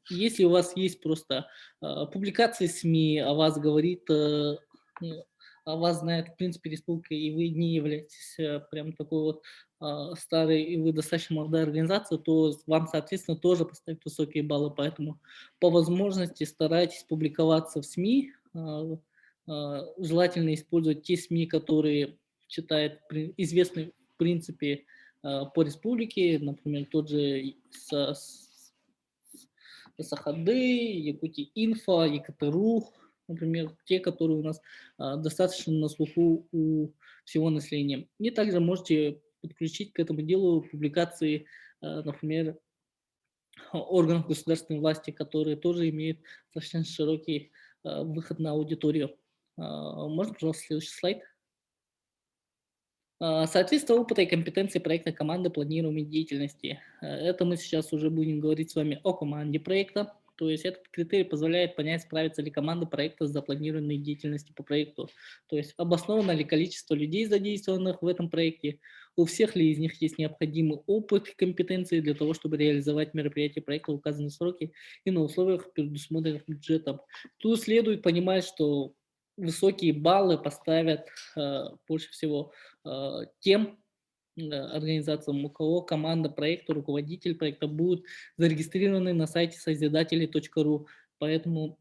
Если у вас есть просто публикации в СМИ, о вас говорит, ну, о вас знает, в принципе, республика, и вы не являетесь прям такой вот старый, и вы достаточно молодая организация, то вам, соответственно, тоже поставят высокие баллы. Поэтому по возможности старайтесь публиковаться в СМИ. Желательно использовать те СМИ, которые читают известны, в принципе, по республике, например, тот же СХД, Якутия Инфо, ЕКТРУ, например, те, которые у нас достаточно на слуху у всего населения. И также можете подключить к этому делу публикации, например, органов государственной власти, которые тоже имеют достаточно широкий выход на аудиторию. Можно, пожалуйста, следующий слайд? Соответствие опыта и компетенции проектной команды планирования деятельности. Это мы сейчас уже будем говорить с вами о команде проекта. То есть этот критерий позволяет понять, справится ли команда проекта с запланированной деятельностью по проекту. То есть обосновано ли количество людей, задействованных в этом проекте, у всех ли из них есть необходимый опыт и компетенции для того, чтобы реализовать мероприятие проекта в указанные сроки и на условиях, предусмотренных бюджетом. Тут следует понимать, что высокие баллы поставят больше всего тем организациям, у кого команда проекта, руководитель проекта будут зарегистрированы на сайте созидатели.ру. Поэтому,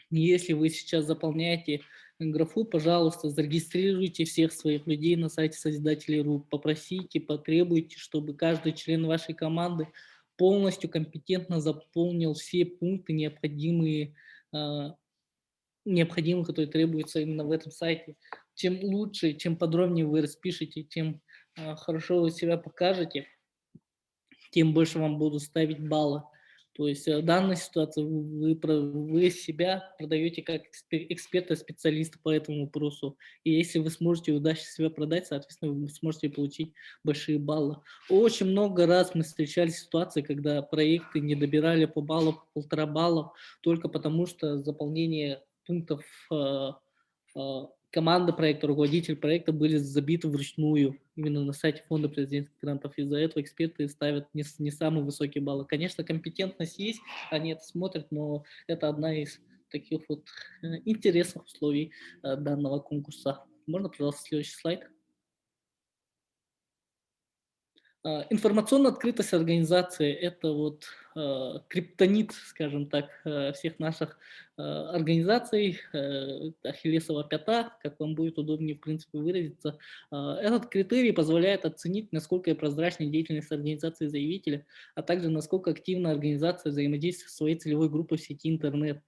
если вы сейчас заполняете графу, пожалуйста, зарегистрируйте всех своих людей на сайте Созидателей.ру. Попросите, потребуйте, чтобы каждый член вашей команды полностью компетентно заполнил все пункты, необходимые, которые требуются именно в этом сайте. Чем лучше, чем подробнее вы распишете, тем хорошо вы себя покажете, тем больше вам будут ставить баллы. То есть в данной ситуации вы себя продаете как эксперта, специалиста по этому вопросу. И если вы сможете удачно себя продать, соответственно, вы сможете получить большие баллы. Очень много раз мы встречали ситуации, когда проекты не добирали по баллу, по 1,5 балла, только потому что заполнение пунктов команда проекта, руководитель проекта были забиты вручную именно на сайте фонда президентских грантов. Из-за этого эксперты ставят не самые высокие баллы. Конечно, компетентность есть, они это смотрят, но это одна из таких вот интересных условий данного конкурса. Можно, пожалуйста, следующий слайд? Информационная открытость организации – это вот криптонит, скажем так, всех наших организаций, ахиллесова пята, как вам будет удобнее, в принципе, выразиться. Этот критерий позволяет оценить, насколько прозрачна деятельность организации заявителя, а также насколько активно организация взаимодействует со своей целевой группой в сети интернет.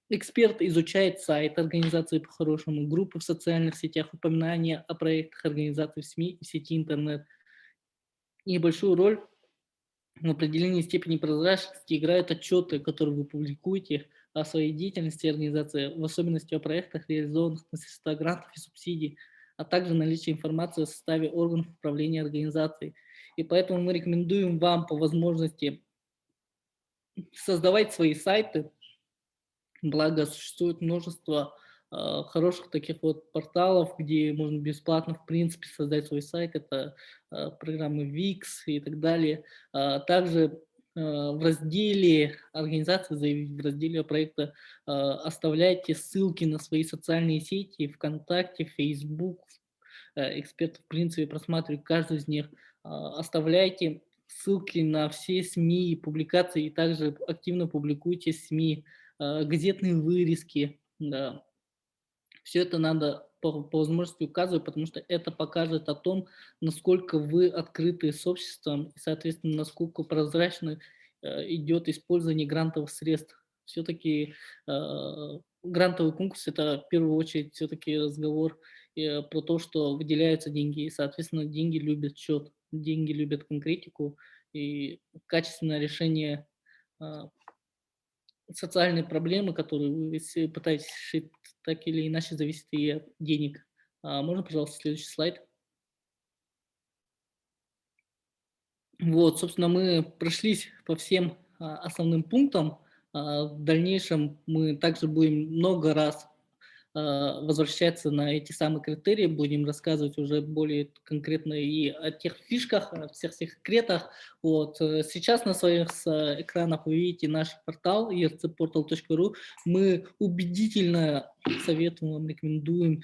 Эксперт изучает сайт организации по-хорошему, группы в социальных сетях, упоминания о проектах организации в СМИ и в сети интернет. И большую роль в определении степени прозрачности играют отчеты, которые вы публикуете о своей деятельности организации, в особенности о проектах, реализованных на средства грантов и субсидий, а также наличие информации о составе органов управления организацией. И поэтому мы рекомендуем вам по возможности создавать свои сайты, благо существует множество хороших таких вот порталов, где можно бесплатно, в принципе, создать свой сайт. Это программы Wix и так далее. Также в разделе организации, в разделе проекта оставляйте ссылки на свои социальные сети, ВКонтакте, Facebook. Эксперты, в принципе, просматривают каждый из них. Оставляйте ссылки на все СМИ и публикации, и также активно публикуйте СМИ, газетные вырезки. Да. Все это надо по возможности указывать, потому что это покажет о том, насколько вы открыты с обществом и, соответственно, насколько прозрачно идет использование грантовых средств. Все-таки грантовый конкурс – это в первую очередь все-таки разговор про то, что выделяются деньги, и, соответственно, деньги любят счет, деньги любят конкретику, и качественное решение социальные проблемы, которые вы пытаетесь решить, так или иначе зависит и от денег. Можно, пожалуйста, следующий слайд? Вот, собственно, мы прошлись по всем основным пунктам. В дальнейшем мы также будем много раз возвращаться на эти самые критерии, будем рассказывать уже более конкретно и о тех фишках, о всех секретах. Вот. Сейчас на своих экранах вы видите наш портал ercportal.ru. Мы убедительно советуем вам, рекомендуем,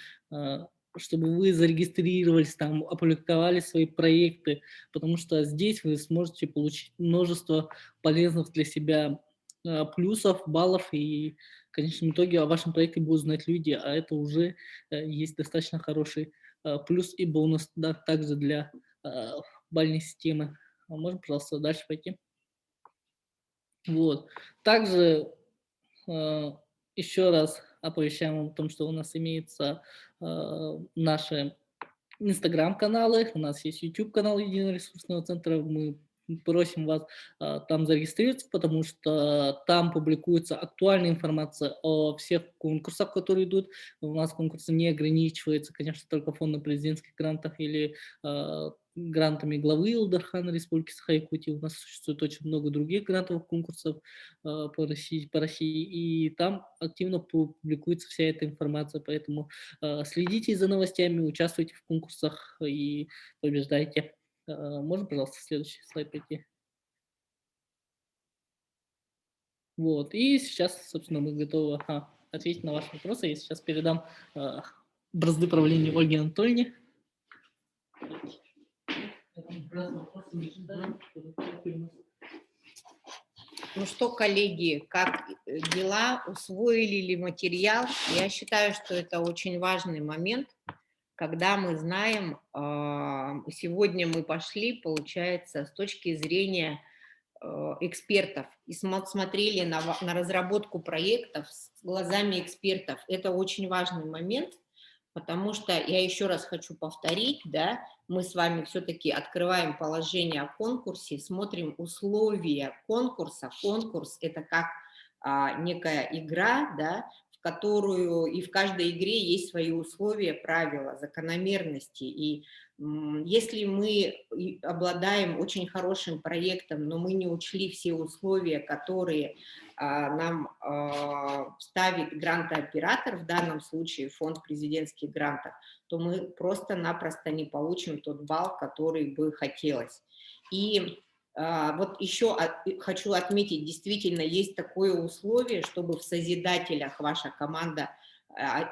чтобы вы зарегистрировались там, опубликовали свои проекты, потому что здесь вы сможете получить множество полезных для себя плюсов, баллов, и в конечном итоге о вашем проекте будут знать люди, а это уже есть достаточно хороший плюс и бонус, да, также для бальной системы. Можно, пожалуйста, дальше пойти? Вот. Также еще раз оповещаем вам о том, что у нас имеются наши Инстаграм-каналы, у нас есть YouTube-канал Единого ресурсного центра. Мы просим вас там зарегистрироваться, потому что там публикуется актуальная информация о всех конкурсах, которые идут. У нас конкурсы не ограничиваются, конечно, только фондом президентских грантов или грантами главы Илдархана Республики Саха-Якутия. У нас существует очень много других грантовых конкурсов по России, и там активно публикуется вся эта информация, поэтому следите за новостями, участвуйте в конкурсах и побеждайте. Можно, пожалуйста, следующий слайд пойти? Вот, и сейчас, собственно, мы готовы ответить на ваши вопросы. Я сейчас передам бразды правления Ольге Анатольевне. Ну что, коллеги, как дела? Усвоили ли материал? Я считаю, что это очень важный момент, когда мы знаем, сегодня мы пошли, получается, с точки зрения экспертов и смотрели на разработку проектов с глазами экспертов. Это очень важный момент, потому что, я еще раз хочу повторить, да, мы с вами все-таки открываем положение о конкурсе, смотрим условия конкурса. Конкурс – это как некая игра, да, в которую и в каждой игре есть свои условия, правила, закономерности. И если мы обладаем очень хорошим проектом, но мы не учли все условия, которые нам ставит грантооператор, в данном случае фонд президентских грантов, то мы просто-напросто не получим тот балл, который бы хотелось. И вот еще хочу отметить, действительно есть такое условие, чтобы в созидателях ваша команда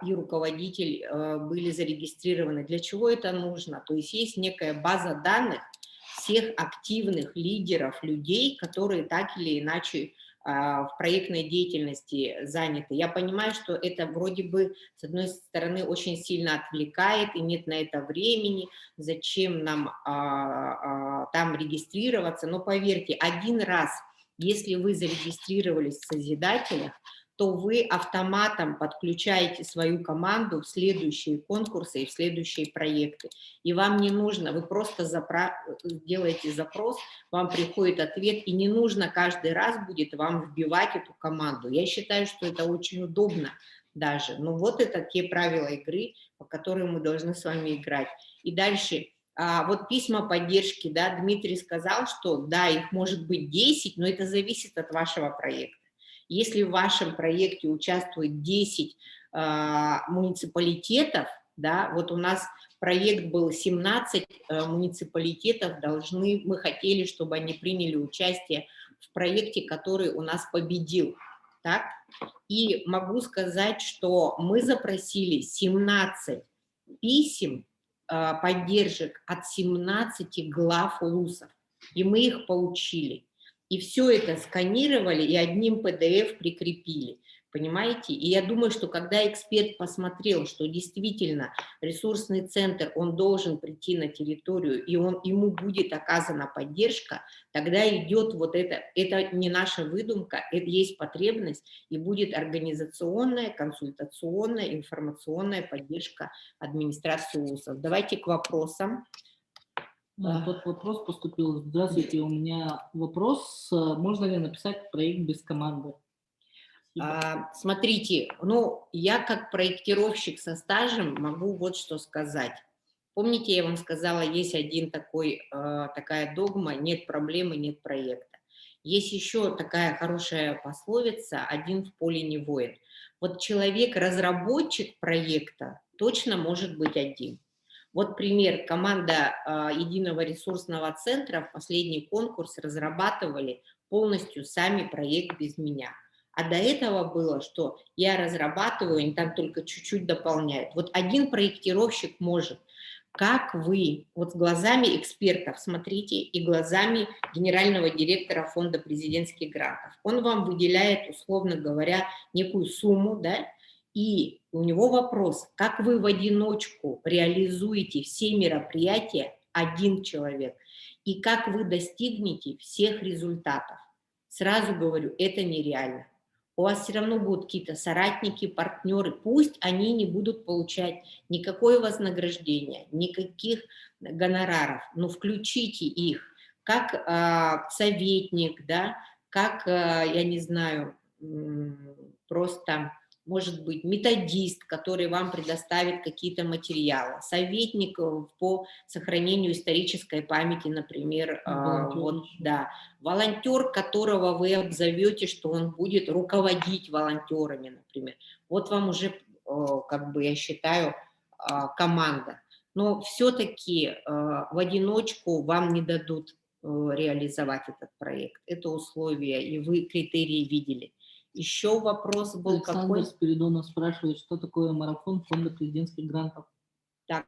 и руководитель были зарегистрированы. Для чего это нужно? То есть есть некая база данных всех активных лидеров, людей, которые так или иначе в проектной деятельности заняты. Я понимаю, что это вроде бы, с одной стороны, очень сильно отвлекает, и нет на это времени, зачем нам там регистрироваться, но поверьте, один раз, если вы зарегистрировались в Созидателях, то вы автоматом подключаете свою команду в следующие конкурсы и в следующие проекты. И вам не нужно, вы просто делаете запрос, вам приходит ответ, и не нужно каждый раз будет вам вбивать эту команду. Я считаю, что это очень удобно даже. Но вот это те правила игры, по которым мы должны с вами играть. И дальше, вот письма поддержки, да, Дмитрий сказал, что да, их может быть 10, но это зависит от вашего проекта. Если в вашем проекте участвует 10 муниципалитетов, да, вот у нас проект был 17 муниципалитетов, мы хотели, чтобы они приняли участие в проекте, который у нас победил. Так? И могу сказать, что мы запросили 17 писем поддержек от 17 глав УЛУСов, и мы их получили. И все это сканировали и одним PDF прикрепили. Понимаете? И я думаю, что когда эксперт посмотрел, что действительно ресурсный центр, он должен прийти на территорию, и ему будет оказана поддержка, тогда идет вот это не наша выдумка, это есть потребность, и будет организационная, консультационная, информационная поддержка администрации УСов. Давайте к вопросам. Тот вопрос поступил. Здравствуйте, у меня вопрос. Можно ли написать проект без команды? Смотрите, ну, я как проектировщик со стажем могу вот что сказать. Помните, я вам сказала, есть такая догма: нет проблемы, нет проекта. Есть еще такая хорошая пословица «один в поле не воин». Вот человек-разработчик проекта точно может быть один. Вот пример. Команда Единого ресурсного центра в последний конкурс разрабатывали полностью сами проект без меня. А до этого было, что я разрабатываю, они там только чуть-чуть дополняют. Вот один проектировщик может. Как вы, вот с глазами экспертов смотрите и глазами генерального директора фонда президентских грантов, он вам выделяет, условно говоря, некую сумму, да, и у него вопрос, как вы в одиночку реализуете все мероприятия, один человек, и как вы достигнете всех результатов. Сразу говорю, это нереально. У вас все равно будут какие-то соратники, партнеры, пусть они не будут получать никакое вознаграждение, никаких гонораров, но включите их как советник, да, как, я не знаю, просто, может быть, методист, который вам предоставит какие-то материалы, советник по сохранению исторической памяти, например, вот, да, волонтер, которого вы обзовете, что он будет руководить волонтерами, например. Вот вам уже, как бы, я считаю, команда. Но все-таки в одиночку вам не дадут реализовать этот проект. Это условия, и вы критерии видели. Еще вопрос был Александр какой? Спиридонов спрашивает, что такое марафон фонда президентских грантов. Так,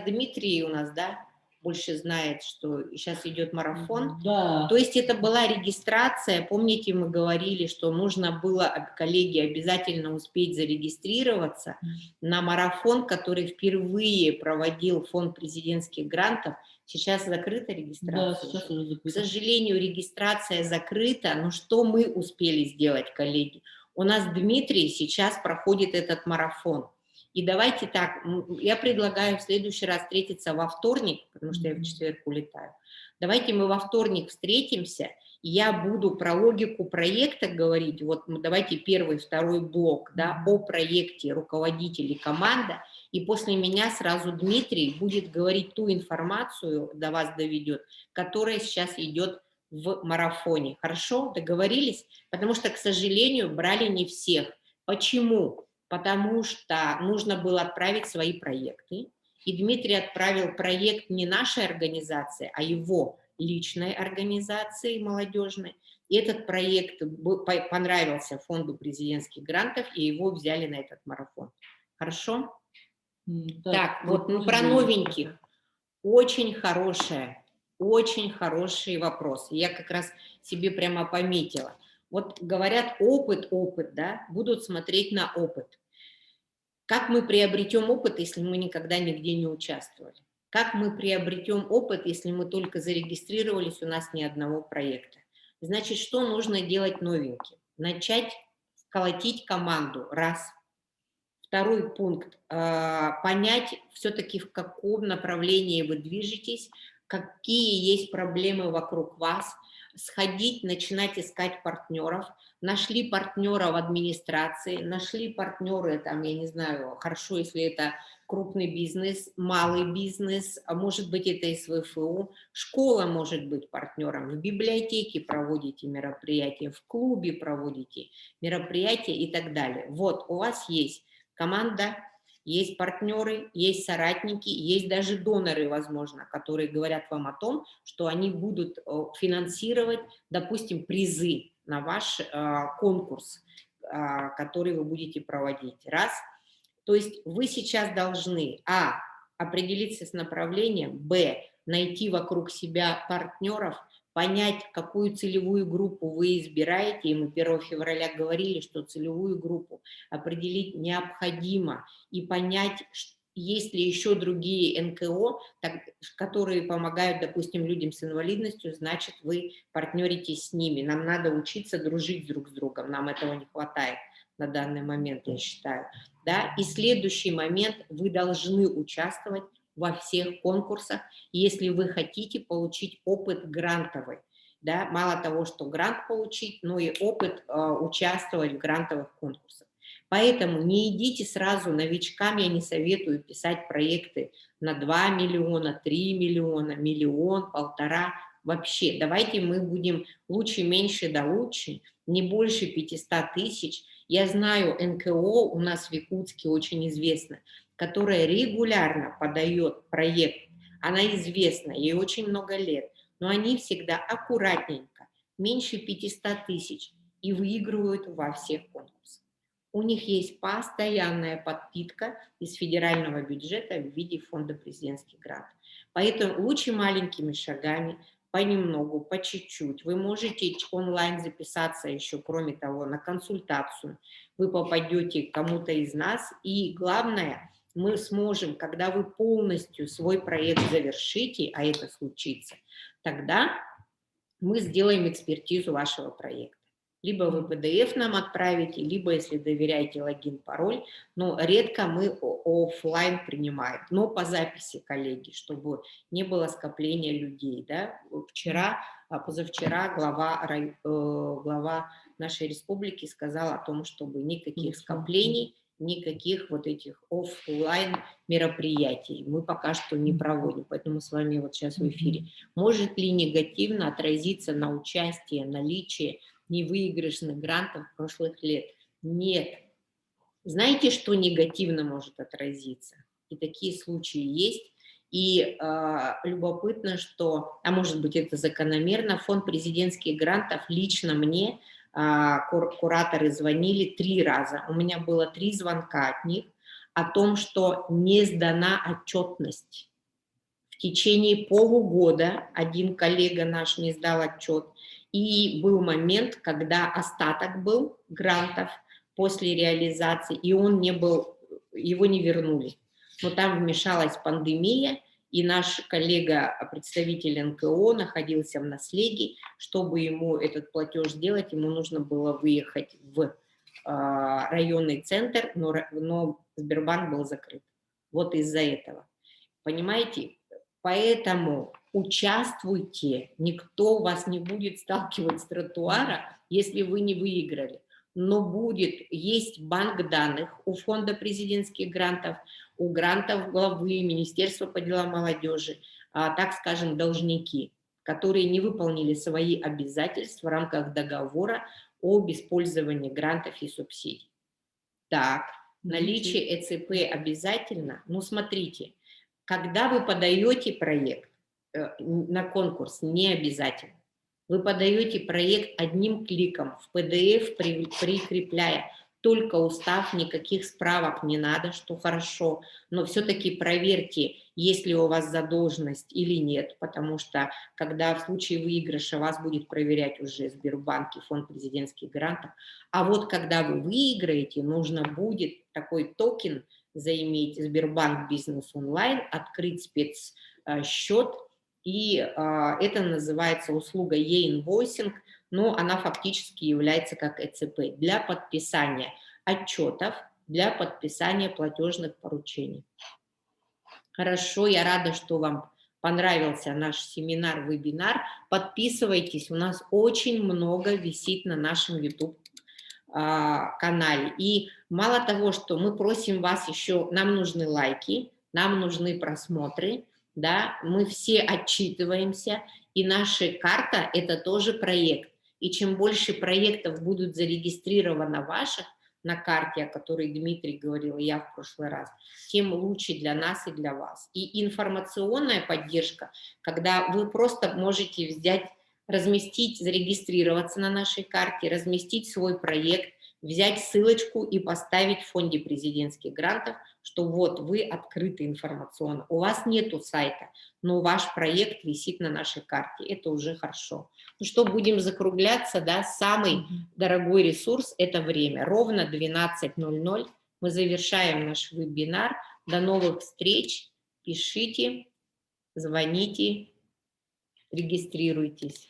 Дмитрий у нас, да, больше знает, что сейчас идет марафон. Да. То есть это была регистрация, помните, мы говорили, что нужно было, коллеги, обязательно успеть зарегистрироваться на марафон, который впервые проводил фонд президентских грантов. Сейчас закрыта регистрация? Да, сейчас уже закрыта. К сожалению, регистрация закрыта, но что мы успели сделать, коллеги? У нас Дмитрий сейчас проходит этот марафон. И давайте так, я предлагаю в следующий раз встретиться во вторник, потому что я в четверг улетаю. Давайте мы во вторник встретимся, и я буду про логику проекта говорить, вот давайте первый, второй блок, да, о проекте руководитель и команда, и после меня сразу Дмитрий будет говорить ту информацию, до вас доведет, которая сейчас идет в марафоне. Хорошо? Договорились? Потому что, к сожалению, брали не всех. Почему? Потому что нужно было отправить свои проекты, и Дмитрий отправил проект не нашей организации, а его личной организации молодежной. И этот проект понравился фонду президентских грантов, и его взяли на этот марафон. Хорошо? Так, вот про новеньких. Очень хороший вопрос. Я как раз себе прямо пометила. Вот говорят опыт, да, будут смотреть на опыт. Как мы приобретем опыт, если мы никогда нигде не участвовали? Как мы приобретем опыт, если мы только зарегистрировались, у нас ни одного проекта? Значит, что нужно делать новеньким? Начать колотить команду, раз. Второй пункт, понять все-таки, в каком направлении вы движетесь, какие есть проблемы вокруг вас, сходить, начинать искать партнеров. Нашли партнера в администрации, нашли партнеры, там, я не знаю, хорошо, если это крупный бизнес, малый бизнес, а может быть, это СВФУ, школа может быть партнером, в библиотеке проводите мероприятия, в клубе проводите мероприятия и так далее. Вот, у вас есть команда, есть партнеры, есть соратники, есть даже доноры, возможно, которые говорят вам о том, что они будут финансировать, допустим, призы на ваш конкурс, который вы будете проводить. Раз. То есть вы сейчас должны, определиться с направлением, найти вокруг себя партнеров, понять, какую целевую группу вы избираете, и мы 1 февраля говорили, что целевую группу определить необходимо, и понять, есть ли еще другие НКО, которые помогают, допустим, людям с инвалидностью, значит, вы партнеритесь с ними. Нам надо учиться дружить друг с другом, нам этого не хватает на данный момент, я считаю. Да? И следующий момент, вы должны участвовать во всех конкурсах, если вы хотите получить опыт грантовый. Да? Мало того, что грант получить, но и опыт участвовать в грантовых конкурсах. Поэтому не идите сразу новичкам, я не советую писать проекты на 2 миллиона, 3 миллиона, миллион, 1,5. вообще. Давайте мы будем лучше, меньше, да лучше, не больше 500 тысяч. Я знаю НКО у нас в Якутске очень известно, которая регулярно подает проект. Она известна, ей очень много лет, но они всегда аккуратненько, меньше 500 тысяч, и выигрывают во всех конкурсах. У них есть постоянная подпитка из федерального бюджета в виде фонда президентских грантов. Поэтому лучше маленькими шагами, понемногу, по чуть-чуть. Вы можете онлайн записаться еще, кроме того, на консультацию. Вы попадете к кому-то из нас. И главное, мы сможем, когда вы полностью свой проект завершите, а это случится, тогда мы сделаем экспертизу вашего проекта. Либо вы PDF нам отправите, либо, если доверяете логин, пароль, но редко мы офлайн принимаем, но по записи, коллеги, чтобы не было скопления людей. Да? Позавчера глава нашей республики сказал о том, чтобы никаких скоплений, никаких вот этих офлайн мероприятий мы пока что не проводим, поэтому мы с вами вот сейчас в эфире. Может ли негативно отразиться на участие, наличие невыигрышных грантов прошлых лет? Нет. Знаете, что негативно может отразиться? И такие случаи есть. И любопытно, что, а может быть это закономерно, фонд президентских грантов лично мне кураторы звонили 3 раза. У меня было 3 звонка от них о том, что не сдана отчетность. В течение полугода один коллега наш не сдал отчет. И был момент, когда остаток был грантов после реализации, и он не был, его не вернули. Но там вмешалась пандемия, и наш коллега, представитель НКО, находился в наследии. Чтобы ему этот платеж сделать, ему нужно было выехать в районный центр, но Сбербанк был закрыт. Вот из-за этого. Понимаете? Поэтому участвуйте, никто вас не будет сталкивать с тротуара, если вы не выиграли. Но есть банк данных у фонда президентских грантов, у грантов главы Министерства по делам молодежи, так скажем, должники, которые не выполнили свои обязательства в рамках договора об использовании грантов и субсидий. Так, наличие ЭЦП обязательно. Ну, смотрите, когда вы подаете проект на конкурс, не обязательно. Вы подаете проект одним кликом в PDF, прикрепляя только устав, никаких справок не надо, что хорошо, но все-таки проверьте, есть ли у вас задолженность или нет, потому что когда в случае выигрыша вас будет проверять уже Сбербанк и фонд президентских грантов, а вот когда вы выиграете, нужно будет такой токен заиметь Сбербанк Бизнес Онлайн, открыть спецсчет, и это называется услуга e-инвойсинг, но она фактически является как ЭЦП для подписания отчетов, для подписания платежных поручений. Хорошо, я рада, что вам понравился наш семинар, вебинар. Подписывайтесь, у нас очень много висит на нашем YouTube-канале. И мало того, что мы просим вас еще, нам нужны лайки, нам нужны просмотры, да, мы все отчитываемся, и наша карта – это тоже проект. И чем больше проектов будут зарегистрировано ваших на карте, о которой Дмитрий говорил, и я в прошлый раз, тем лучше для нас и для вас. И информационная поддержка, когда вы просто можете взять, разместить, зарегистрироваться на нашей карте, разместить свой проект, взять ссылочку и поставить в фонде президентских грантов, что вот вы открыты информационно. У вас нету сайта, но ваш проект висит на нашей карте. Это уже хорошо. Ну что, будем закругляться, да? Самый дорогой ресурс – это время. Ровно 12:00 мы завершаем наш вебинар. До новых встреч. Пишите, звоните, регистрируйтесь.